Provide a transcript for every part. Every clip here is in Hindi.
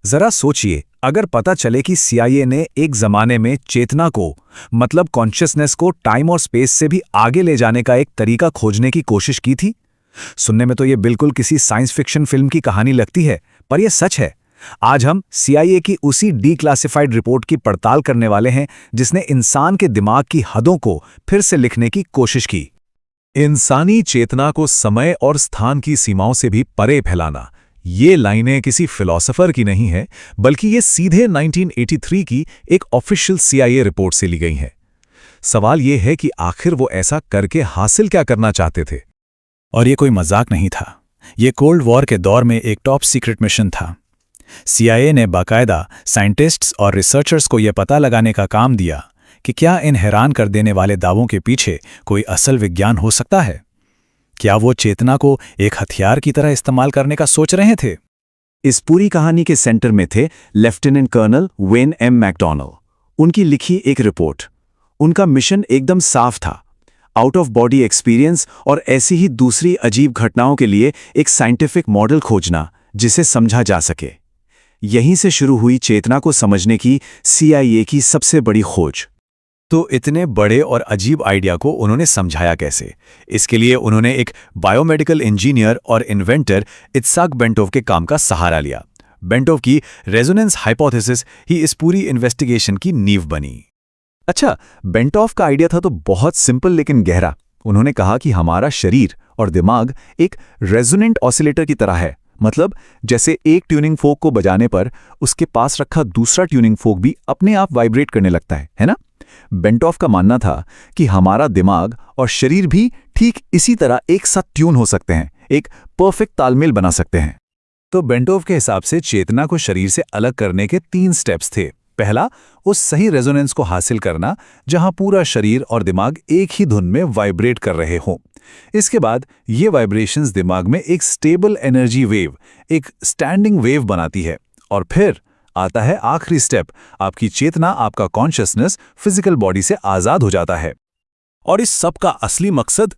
जरा सोचिए, अगर पता चले कि सीआईए ने एक जमाने में चेतना को, मतलब कॉन्शियसनेस को टाइम और स्पेस से भी आगे ले जाने का एक तरीका खोजने की कोशिश की थी। सुनने में तो ये बिल्कुल किसी साइंस फिक्शन फिल्म की कहानी लगती है, पर यह सच है। आज हम सीआईए की उसी डीक्लासिफाइड रिपोर्ट की पड़ताल करने वाले हैं जिसने इंसान के दिमाग की हदों को फिर से लिखने की कोशिश की। इंसानी चेतना को समय और स्थान की सीमाओं से भी परे फैलाना, ये लाइनें किसी फिलोसोफर की नहीं है, बल्कि ये सीधे 1983 की एक ऑफिशियल सीआईए रिपोर्ट से ली गई हैं। सवाल ये है कि आखिर वो ऐसा करके हासिल क्या करना चाहते थे। और ये कोई मजाक नहीं था, ये कोल्ड वॉर के दौर में एक टॉप सीक्रेट मिशन था। सीआईए ने बाकायदा साइंटिस्ट्स और रिसर्चर्स को यह पता लगाने का काम दिया कि क्या इन हैरान कर देने वाले दावों के पीछे कोई असल विज्ञान हो सकता है। क्या वो चेतना को एक हथियार की तरह इस्तेमाल करने का सोच रहे थे? इस पूरी कहानी के सेंटर में थे lieutenant colonel Wayne M McDonald. उनकी लिखी एक रिपोर्ट। उनका मिशन एकदम साफ था, आउट ऑफ बॉडी एक्सपीरियंस और ऐसी ही दूसरी अजीब घटनाओं के लिए एक साइंटिफिक मॉडल खोजना जिसे समझा जा सके। यहीं से शुरू हुई चेतना को समझने की सीआईए की सबसे बड़ी खोज। तो इतने बड़े और अजीब आइडिया को उन्होंने समझाया कैसे? इसके लिए उन्होंने एक बायोमेडिकल इंजीनियर और इन्वेंटर इत्साक बेंटोव के काम का सहारा लिया। बेंटोव की रेजोनेंस हाइपोथेसिस ही इस पूरी इन्वेस्टिगेशन की नींव बनी। अच्छा, बेंटोव का आइडिया था तो बहुत सिंपल लेकिन गहरा। उन्होंने कहा कि हमारा शरीर और दिमाग एक रेजोनेंट ऑसिलेटर की तरह है। मतलब जैसे एक ट्यूनिंग फोक को बजाने पर उसके पास रखा दूसरा ट्यूनिंग फोक भी अपने आप वाइब्रेट करने लगता है ना? बेंटोव का मानना था कि हमारा दिमाग और शरीर भी ठीक इसी तरह एक साथ ट्यून हो सकते हैं, एक परफेक्ट तालमेल बना सकते हैं। तो बेंटोव के हिसाब से चेतना को शरीर से अलग करने के 3 स्टेप्स थे। पहला, उस सही रेजोनेंस को हासिल करना जहां पूरा शरीर और दिमाग एक ही धुन में वाइब्रेट कर रहे हों। इसके बाद ये वाइब्रेशंस दिमाग में एक स्टेबल एनर्जी वेव, एक स्टैंडिंग वेव बनाती है। और फिर आता है आखिरी स्टेप, आपकी चेतना, आपका कॉन्शियसनेस फिजिकल बॉडी से आजाद हो जाता है। और इस सब का असली मकसद,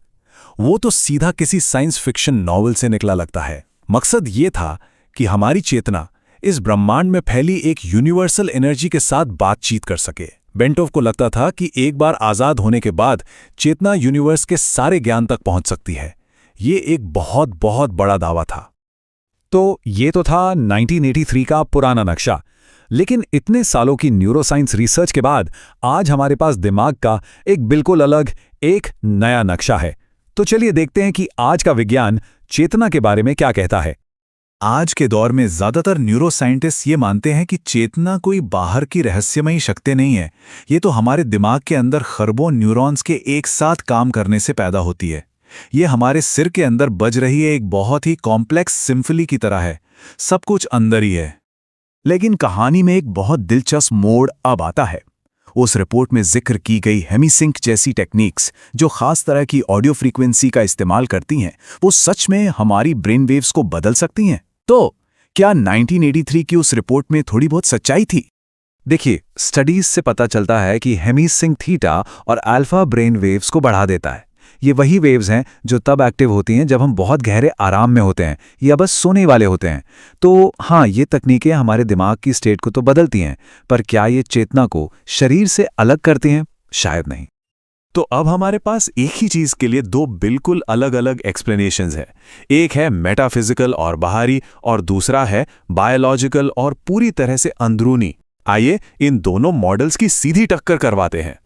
वो तो सीधा किसी साइंस फिक्शन नॉवल से निकला लगता है। मकसद ये था कि हमारी चेतना इस ब्रह्मांड में फैली एक यूनिवर्सल एनर्जी के साथ बातचीत कर सके। बेंटोव को लगता था कि एक बार आजाद होने के बाद चेतना यूनिवर्स के सारे ज्ञान तक पहुंच सकती है। ये एक बहुत बहुत बड़ा दावा था। तो ये तो था 1983 का पुराना नक्शा, लेकिन इतने सालों की न्यूरोसाइंस रिसर्च के बाद आज हमारे पास दिमाग का एक बिल्कुल अलग, एक नया नक्शा है। तो चलिए देखते हैं कि आज का विज्ञान चेतना के बारे में क्या कहता है। आज के दौर में ज्यादातर न्यूरोसाइंटिस्ट ये मानते हैं कि चेतना कोई बाहर की रहस्यमयी शक्ति नहीं है। ये तो हमारे दिमाग के अंदर खरबों न्यूरॉन्स के एक साथ काम करने से पैदा होती है। ये हमारे सिर के अंदर बज रही है एक बहुत ही कॉम्प्लेक्स सिम्फनी की तरह है। सब कुछ अंदर ही है। लेकिन कहानी में एक बहुत दिलचस्प मोड़ अब आता है। उस रिपोर्ट में जिक्र की गई हेमीसिंक जैसी टेक्निक्स, जो खास तरह की ऑडियो फ्रीक्वेंसी का इस्तेमाल करती हैं, वो सच में हमारी ब्रेन वेव्स को बदल सकती हैं। तो क्या 1983 की उस रिपोर्ट में थोड़ी बहुत सच्चाई थी? देखिए, स्टडीज से पता चलता है कि हेमीसिंक थीटा और अल्फा ब्रेन वेव्स को बढ़ा देता है। ये वही वेव्स हैं जो तब एक्टिव होती हैं जब हम बहुत गहरे आराम में होते हैं या बस सोने वाले होते हैं। तो हाँ, ये तकनीकें हमारे दिमाग की स्टेट को तो बदलती हैं, पर क्या ये चेतना को शरीर से अलग करती हैं? शायद नहीं। तो अब हमारे पास एक ही चीज के लिए 2 बिल्कुल अलग अलग एक्सप्लेनेशंस हैं। एक है मेटाफिजिकल और बाहरी, और दूसरा है बायोलॉजिकल और पूरी तरह से अंदरूनी। आइए इन दोनों मॉडल्स की सीधी टक्कर करवाते हैं।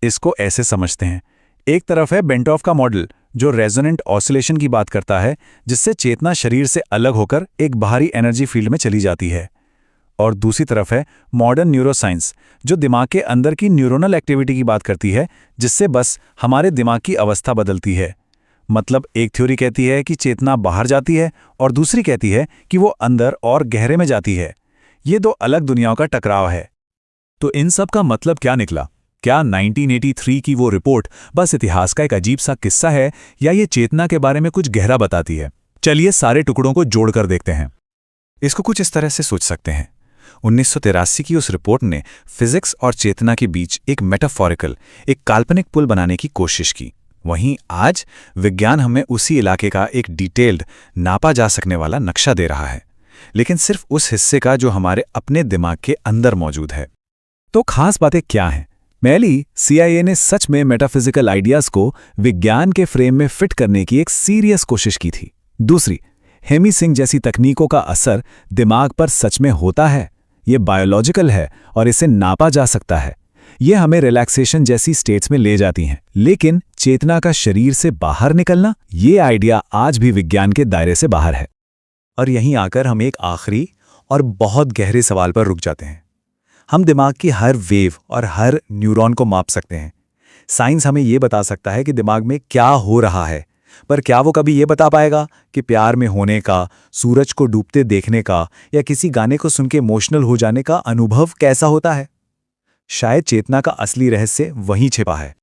इसको ऐसे समझते हैं, एक तरफ है बेंटोव का मॉडल जो रेजोनेंट ऑसिलेशन की बात करता है, जिससे चेतना शरीर से अलग होकर एक बाहरी एनर्जी फील्ड में चली जाती है। और दूसरी तरफ है मॉडर्न न्यूरोसाइंस जो दिमाग के अंदर की न्यूरोनल एक्टिविटी की बात करती है, जिससे बस हमारे दिमाग की अवस्था बदलती है। मतलब एक थ्योरी कहती है कि चेतना बाहर जाती है और दूसरी कहती है कि वो अंदर और गहरे में जाती है। ये 2 अलग दुनियाओं का टकराव है। तो इन सब का मतलब क्या निकला? क्या 1983 की वो रिपोर्ट बस इतिहास का एक अजीब सा किस्सा है, या ये चेतना के बारे में कुछ गहरा बताती है? चलिए सारे टुकड़ों को जोड़कर देखते हैं। इसको कुछ इस तरह से सोच सकते हैं। 1983 की उस रिपोर्ट ने फिजिक्स और चेतना के बीच एक मेटाफोरिकल, एक काल्पनिक पुल बनाने की कोशिश की। वहीं आज विज्ञान हमें उसी इलाके का एक डिटेल्ड, नापा जा सकने वाला नक्शा दे रहा है। लेकिन सिर्फ उस हिस्से का जो हमारे अपने दिमाग के अंदर मौजूद है। तो खास बातें क्या हैं? पहली, CIA ने सच में मेटाफिजिकल आइडियाज को विज्ञान के फ्रेम में फिट करने की एक सीरियस कोशिश की थी। दूसरी, हेमी सिंह जैसी तकनीकों का असर दिमाग पर सच में होता है, ये बायोलॉजिकल है और इसे नापा जा सकता है। ये हमें रिलैक्सेशन जैसी स्टेट्स में ले जाती हैं। लेकिन चेतना का शरीर से बाहर निकलना, ये आइडिया आज भी विज्ञान के दायरे से बाहर है। और यहीं आकर हम एक आखिरी और बहुत गहरे सवाल पर रुक जाते हैं। हम दिमाग की हर वेव और हर न्यूरॉन को माप सकते हैं। साइंस हमें ये बता सकता है कि दिमाग में क्या हो रहा है, पर क्या वो कभी ये बता पाएगा कि प्यार में होने का, सूरज को डूबते देखने का या किसी गाने को सुन के इमोशनल हो जाने का अनुभव कैसा होता है? शायद चेतना का असली रहस्य वहीं छिपा है।